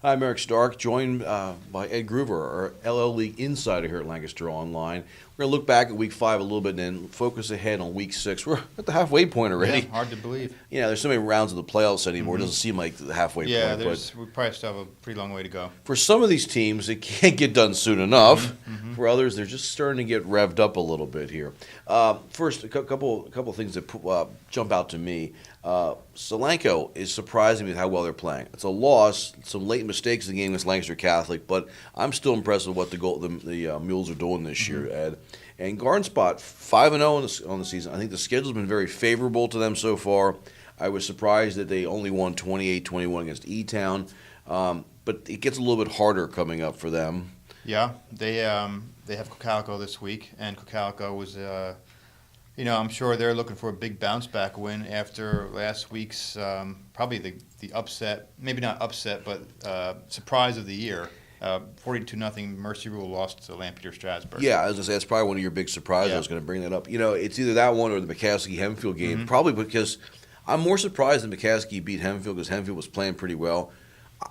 I'm Eric Stark, joined by Ed Gruver, our LL League insider here at Lancaster Online. We're going to look back at Week 5 a little bit and then focus ahead on Week 6. We're at the halfway point already. Yeah, hard to believe. Yeah, there's so many rounds of the playoffs anymore. It doesn't seem like the halfway point. Yeah, we probably still have a pretty long way to go. For some of these teams, it can't get done soon enough. For others, they're just starting to get revved up a little bit here. First, a couple of things that jump out to me. Solanco is surprising me with how well they're playing. It's a loss, some late mistakes in the game against Lancaster Catholic, but I'm still impressed with what the Mules are doing this year, Ed. And Garden Spot, 5-0 on the season. I think the schedule's been very favorable to them so far. I was surprised that they only won 28-21 against E-Town, but it gets a little bit harder coming up for them. Yeah, they have Cocalico this week, and Cocalico was, I'm sure they're looking for a big bounce-back win after last week's probably the upset, maybe not upset, but surprise of the year. 42-0 Mercy Rule lost to Lampeter Strasburg. Yeah, I was going to say, that's probably one of your big surprises. Yeah. I was going to bring that up. It's either that one or the McCaskey-Hempfield game, probably because I'm more surprised that McCaskey beat Hempfield because Hempfield was playing pretty well.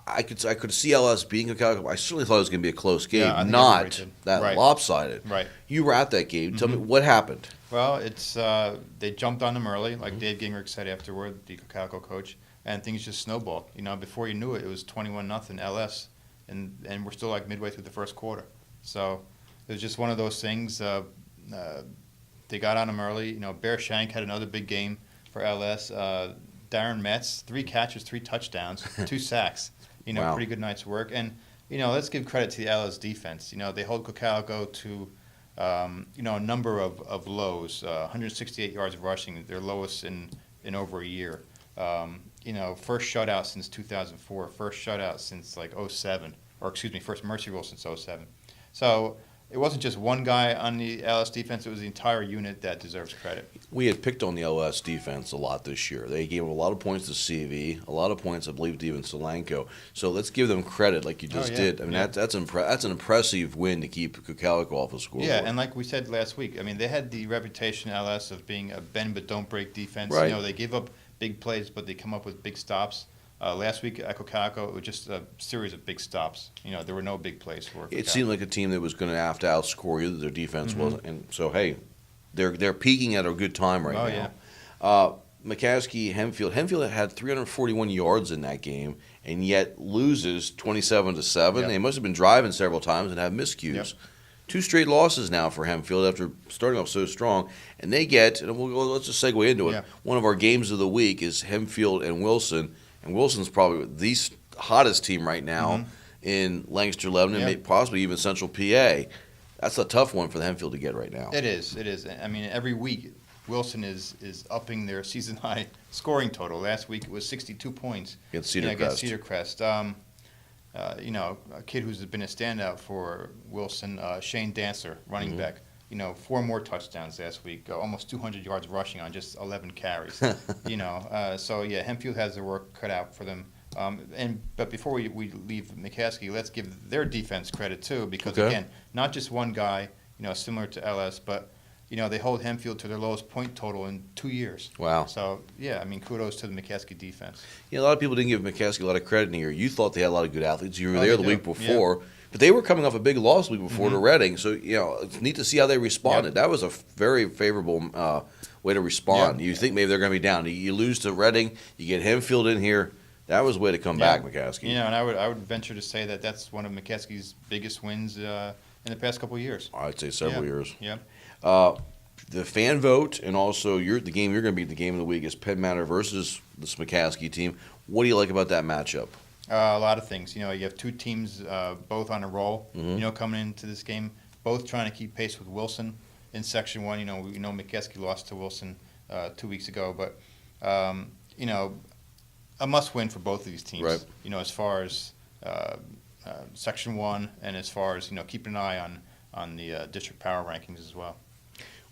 I could see LS beating Cocalico. I certainly thought it was going to be a close game, not that lopsided. Right. You were at that game. Tell me what happened. Well, it's they jumped on them early, like Dave Gingrich said afterward, the Cocalico coach, and things just snowballed. Before you knew it, it was 21-0 LS, and we're still like midway through the first quarter. So it was just one of those things. They got on them early. Bear Shank had another big game for LS. Darren Metz, 3 catches, 3 touchdowns, 2 sacks. Wow. Pretty good night's work. And, let's give credit to the LS defense. They hold Cocalico to, a number of lows, 168 yards of rushing, their lowest in over a year. First shutout since 2004, first shutout since like 07, first Mercy Rule since 07. So it wasn't just one guy on the LS defense, it was the entire unit that deserves credit. We had picked on the LS defense a lot this year. They gave a lot of points to CV, a lot of points, I believe, to even Solanco. So let's give them credit like you just did. I mean, that's an impressive win to keep Cocalico off the scoreboard. Yeah, and like we said last week, I mean, they had the reputation, LS, of being a bend but don't break defense. Right. They give up big plays, but they come up with big stops. Last week at Cocalico, it was just a series of big stops. There were no big plays for Cocalico. It seemed like a team that was going to have to outscore you. Their defense wasn't, and so hey, they're peaking at a good time right now. Yeah. McCaskey, Hempfield had 341 yards in that game, and yet loses 27-7. Yep. They must have been driving several times and have miscues. Yep. 2 straight losses now for Hempfield after starting off so strong, and they get. And let's just segue into it. Yeah. One of our games of the week is Hempfield and Wilson. And Wilson's probably the hottest team right now in Lancaster-Lebanon, and possibly even Central PA. That's a tough one for the Hempfield to get right now. It is. I mean, every week Wilson is upping their season-high scoring total. Last week it was 62 points Against Cedar Crest. A kid who's been a standout for Wilson, Shane Dancer, running back. 4 more touchdowns last week, almost 200 yards rushing on just 11 carries. So Hempfield has their work cut out for them. But before we leave McCaskey, let's give their defense credit too, because again, not just one guy, similar to LS, but they hold Hempfield to their lowest point total in 2 years. Wow. So kudos to the McCaskey defense. A lot of people didn't give McCaskey a lot of credit in here. You thought they had a lot of good athletes. You were they there the do. week before. But they were coming off a big loss the week before to Reading, so it's neat to see how they responded. Yep. That was a very favorable way to respond. Yep. You think maybe they're going to be down. You lose to Reading, you get Hempfield in here. That was a way to come back, McCaskey. And I would venture to say that that's one of McCaskey's biggest wins in the past couple of years. I'd say several years. Yeah. The fan vote and also the game you're going to be the game of the week is Penn Manor versus this McCaskey team. What do you like about that matchup? A lot of things. You have 2 teams both on a roll, coming into this game, both trying to keep pace with Wilson in Section 1. We know McCaskey lost to Wilson 2 weeks ago, but, a must-win for both of these teams. Right. As far as Section 1 and as far as, keeping an eye on the district power rankings as well.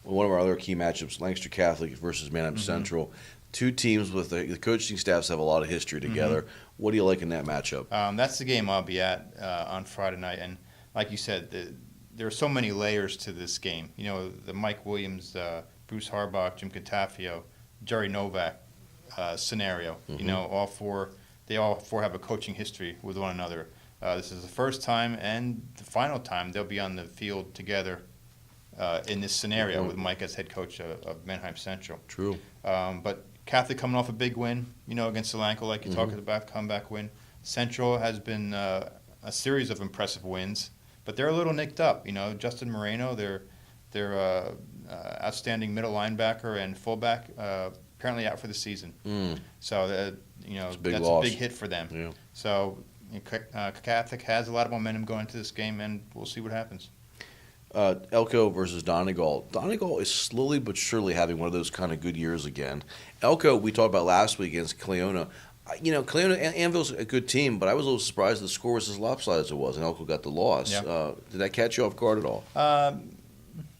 One of our other key matchups, Lancaster Catholic versus Manhattan Central. 2 teams with the coaching staffs have a lot of history together. What do you like in that matchup? That's the game I'll be at on Friday night. And like you said, there are so many layers to this game. The Mike Williams, Bruce Harbach, Jim Catafio, Jerry Novak scenario. All 4 they all four have a coaching history with one another. This is the first time and the final time they'll be on the field together in this scenario with Mike as head coach of Mannheim Central. True. But Catholic coming off a big win, against Solanco, like you talked about, comeback win. Central has been a series of impressive wins, but they're a little nicked up. Justin Moreno, their outstanding middle linebacker and fullback, apparently out for the season. So that's a big hit for them. Yeah. So Catholic has a lot of momentum going into this game, and we'll see what happens. Elko versus Donegal. Donegal is slowly but surely having one of those kind of good years again. Elko, we talked about last week against Cleona. Cleona, Anvil's a good team, but I was a little surprised the score was as lopsided as it was, and Elko got the loss. Yeah. Did that catch you off guard at all?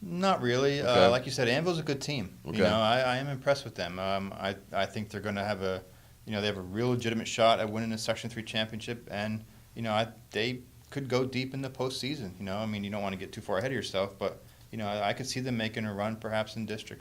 Not really. Okay. Like you said, Anvil's a good team. Okay. I am impressed with them. I think they're going to have they have a real legitimate shot at winning the Section 3 championship, and they could go deep in the postseason. You don't want to get too far ahead of yourself, but I could see them making a run perhaps in districts.